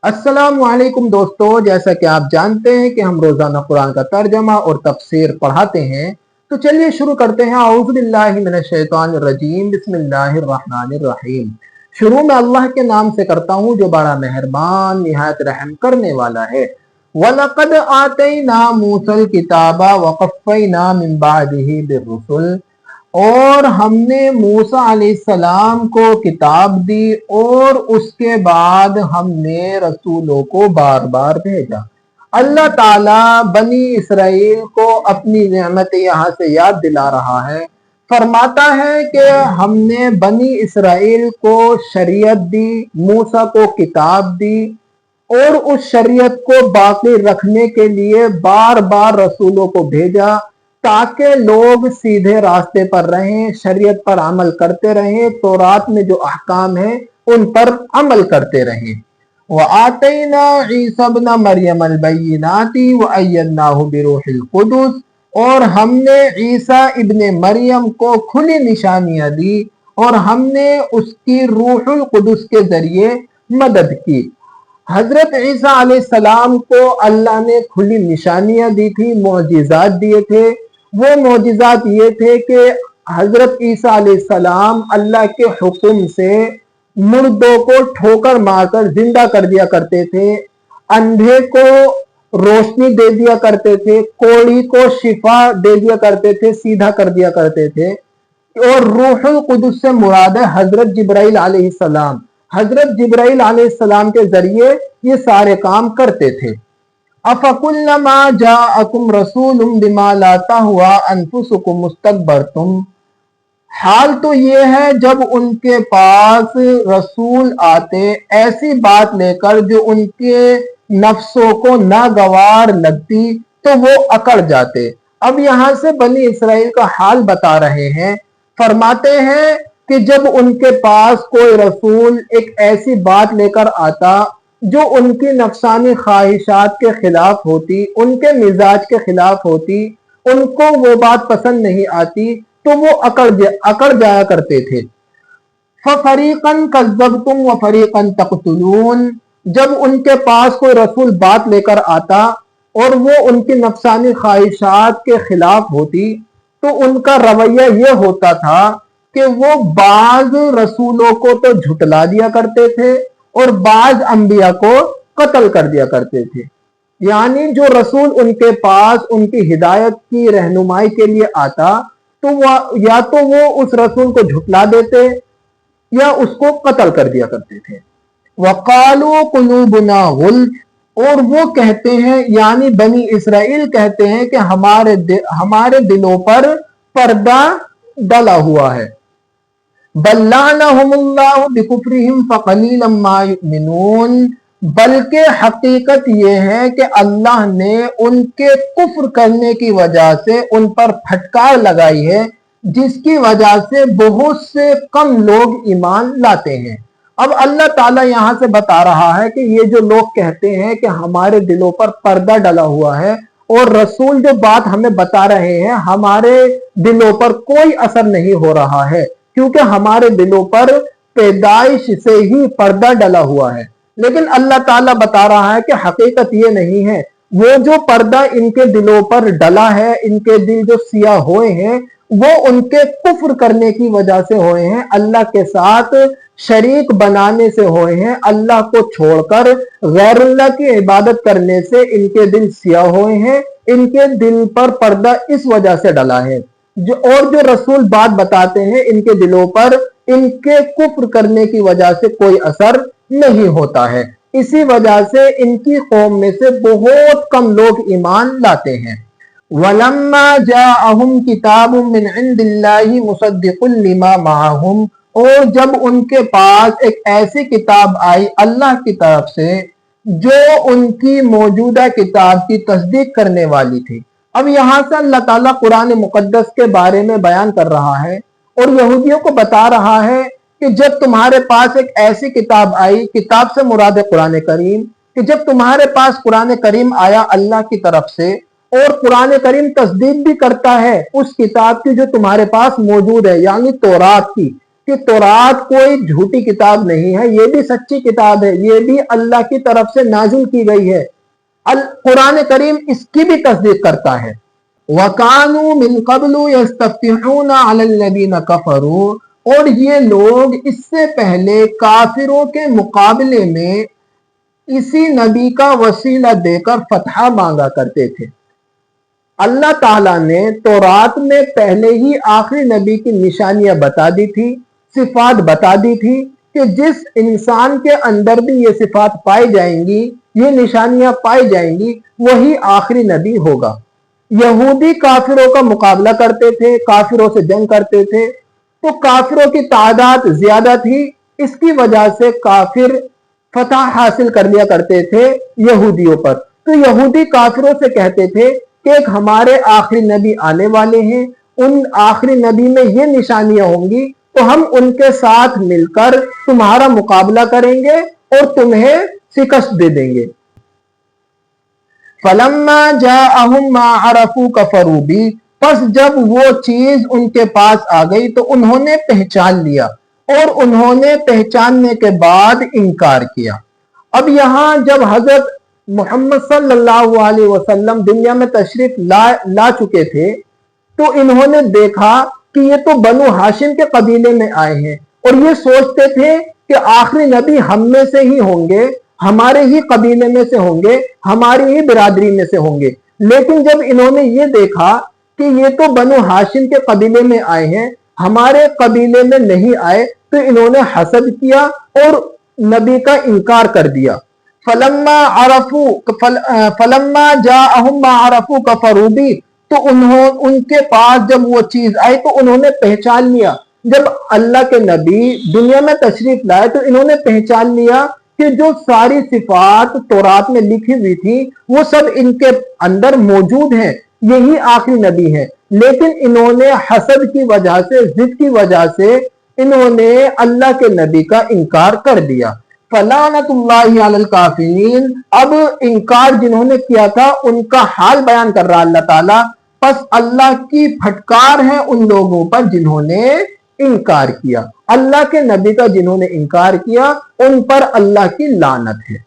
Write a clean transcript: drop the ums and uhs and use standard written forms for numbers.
अस्सलाम वालेकुम दोस्तों, जैसा कि आप जानते हैं कि हम रोजाना कुरान का तर्जमा और तफसीर पढ़ाते हैं, तो चलिए शुरू करते हैं। औज़ु बिल्लाहि मिनश शैतानिर रजीम, बिस्मिल्लाहिर रहमानिर रहीम। शुरू में अल्लाह के नाम से करता हूँ जो बड़ा मेहरबान निहायत रहम करने वाला है। वलक़द आतैना मूसल किताबा वक़फ़ैना मिन बादिही बिर्रुसुल, और हमने मूसा अलैहिस्सलाम को किताब दी और उसके बाद हमने रसूलों को बार बार भेजा। अल्लाह ताला बनी इसराइल को अपनी नेमत यहाँ से याद दिला रहा है। फरमाता है कि हमने बनी इसराइल को शरीयत दी, मूसा को किताब दी और उस शरीयत को बाकी रखने के लिए बार बार रसूलों को भेजा ताकि लोग सीधे रास्ते पर रहें, शरीयत पर अमल करते रहें, तौरात में जो अहकाम है उन पर अमल करते रहें। वआतैना ईसा इब्न मरियम अल-बय्यिनाति वअय्यदनाहु बिरूहिल कुदुस, और हमने ईसा इब्ने मरियम को खुली निशानियां दी और हमने उसकी रूहुल कुदुस के जरिए मदद की। हजरत ईसा अलैहिस्सलाम को अल्लाह ने खुली निशानियां दी थी, मोजिज़ात दिए थे। वो मोजिज़ात ये थे कि हजरत ईसा अलैहिस्सलाम अल्लाह के हुक्म से मुर्दों को ठोकर मारकर जिंदा कर दिया करते थे, अंधे को रोशनी दे दिया करते थे, कोढ़ी को शिफा दे दिया करते थे, सीधा कर दिया करते थे। और रूहुल कुदुस से मुराद है हजरत जिब्राइल अलैहिस्सलाम। हजरत जिब्राइल अलैहिस्सलाम के जरिए ये सारे काम करते थे। अफकुल्लमा जाअकुम रसूलुम बिमा ला तहवा अनफुसुकुम मुस्तकबरतुम, हाल तो ये है जब उनके पास रसूल आते ऐसी बात लेकर जो उनके नफ्सों को नागवार लगती तो वो अकड़ जाते। अब यहाँ से बनी इसराइल का हाल बता रहे हैं। फरमाते हैं कि जब उनके पास कोई रसूल एक ऐसी बात लेकर आता जो उनकी नफसानी ख्वाहिशात के खिलाफ होती, उनके मिजाज के खिलाफ होती, उनको वो बात पसंद नहीं आती, तो वो अकड़ जाया करते थे। फरीकन कज़्ज़बतुम व फरीकन तक़तुलून, जब उनके पास कोई रसूल बात लेकर आता और वो उनकी नफसानी ख्वाहिशात के खिलाफ होती, तो उनका रवैया ये होता था कि वो बाज रसूलों को तो झुटला दिया करते थे और बाज अंबिया को कत्ल कर दिया करते थे। यानी जो रसूल उनके पास उनकी हिदायत की रहनुमाई के लिए आता तो या तो वो उस रसूल को झुटला देते या उसको कत्ल कर दिया करते थे। वक़ालू कुलूबुना गुल्फ, और वो कहते हैं यानी बनी इसराइल कहते हैं कि हमारे दिलों पर पर्दा डला हुआ है। बल्लानहुमुल्लाहु बिकुफ्रिहिम फक़लीलन मा युमिनून, बल्कि हकीकत ये है कि अल्लाह ने उनके कुफ्र करने की वजह से उन पर फटकार लगाई है, जिसकी वजह से बहुत से कम लोग ईमान लाते हैं। अब अल्लाह ताला यहाँ से बता रहा है कि ये जो लोग कहते हैं कि हमारे दिलों पर पर्दा डला हुआ है और रसूल जो बात हमें बता रहे हैं हमारे दिलों पर कोई असर नहीं हो रहा है, क्योंकि हमारे दिलों पर पैदाइश से ही पर्दा डला हुआ है। लेकिन अल्लाह ताला बता रहा है कि हकीकत ये नहीं है। वो जो पर्दा इनके दिलों पर डला है, इनके दिल जो सिया हुए हैं, वो उनके कुफ्र करने की वजह से हुए हैं, अल्लाह के साथ शरीक बनाने से हुए हैं। अल्लाह को छोड़कर गैरुल्लाह की इबादत करने से इनके दिल सिया हुए हैं, इनके दिल पर पर्दा इस वजह से डला है। जो रसूल बात बताते हैं इनके दिलों पर इनके कुफ्र करने की वजह से कोई असर नहीं होता है। इसी वजह से इनकी कौम में से बहुत कम लोग ईमान लाते हैं। वलम्मा जाअहुम किताबुम मिन इंदिल्लाहि मुसद्दिकुल लिमा माअहुम, और जब उनके पास एक ऐसी किताब आई अल्लाह की तरफ से जो उनकी मौजूदा किताब की तस्दीक करने वाली थी। अब यहाँ से अल्लाह ताला कुरान मुकद्दस के बारे में बयान कर रहा है और यहूदियों को बता रहा है कि जब तुम्हारे पास एक ऐसी किताब आई, किताब से मुराद है कुरान करीम, कि जब तुम्हारे पास कुरान करीम आया अल्लाह की तरफ से और कुरान करीम तस्दीक भी करता है उस किताब की जो तुम्हारे पास मौजूद है, यानी तौरात की, کہ तौरात कोई झूठी किताब नहीं है, ये भी सच्ची किताब है, ये भी अल्लाह की तरफ से नाजिल की गई है। कुरान करीम इसकी भी तस्दीक करता है। वकानू मिन क़ब्लु यस्तफ्तिहूना अलल्लज़ीना कफ़रू, और ये लोग इससे पहले काफिरों के मुकाबले में इसी नबी का वसीला देकर फतह मांगा करते थे। अल्लाह ताला ने तौरात में पहले ही आखिरी नबी की निशानियां बता दी थी, सिफात बता दी थी कि जिस इंसान के अंदर भी ये सिफात पाई जाएंगी, ये निशानियां पाई जाएंगी, वही आखिरी नबी होगा। यहूदी काफिरों का मुकाबला करते थे, काफिरों से जंग करते थे, तो काफिरों की तादाद ज्यादा थी, इसकी वजह से काफिर फतह हासिल कर लिया करते थे यहूदियों पर। तो यहूदी काफिरों से कहते थे कि एक हमारे आखिरी नबी आने वाले हैं, उन आखिरी नबी में ये निशानियां होंगी, तो हम उनके साथ मिलकर तुम्हारा मुकाबला करेंगे और तुम्हें शिकस्त दे देंगे। फलम्मा जाअहुम मा अरफू कफरू बी, बस जब वो चीज उनके पास आ गई तो उन्होंने पहचान लिया, और उन्होंने पहचानने के बाद इनकार किया। अब यहां जब हजरत मोहम्मद सल्लल्लाहु अलैहि वसल्लम दुनिया में तशरीफ ला चुके थे, तो इन्होंने देखा कि ये तो बनु हाशिम के कबीले में आए हैं, और ये सोचते थे कि आखिरी नबी हम में से ही होंगे, हमारे ही कबीले में से होंगे, हमारी ही बिरादरी में से होंगे। लेकिन जब इन्होंने ये देखा कि ये तो बनु हाशिम के कबीले में आए हैं, हमारे कबीले में नहीं आए, तो इन्होंने हसद किया और नबी का इनकार कर दिया। फलम्मा जाअहुम मा अरफू कफरू बी, तो उनके पास जब वो चीज आई तो उन्होंने पहचान लिया। जब अल्लाह के नबी दुनिया में तशरीफ लाए तो इन्होंने पहचान लिया कि जो सारी सिफात तौरात में लिखी हुई थी वो सब इनके अंदर मौजूद हैं, यही आखिरी नबी है। लेकिन इन्होंने हसद की वजह से, जिद की वजह से इन्होंने अल्लाह के नबी का इनकार कर दिया। फलानतुल्लाहि अलल काफिरीन, अब इनकार जिन्होंने किया था उनका हाल बयान कर रहा अल्लाह ताला। बस अल्लाह की फटकार है उन लोगों पर जिन्होंने इनकार किया, अल्लाह के नबी का जिन्होंने इनकार किया उन पर अल्लाह की लानत है।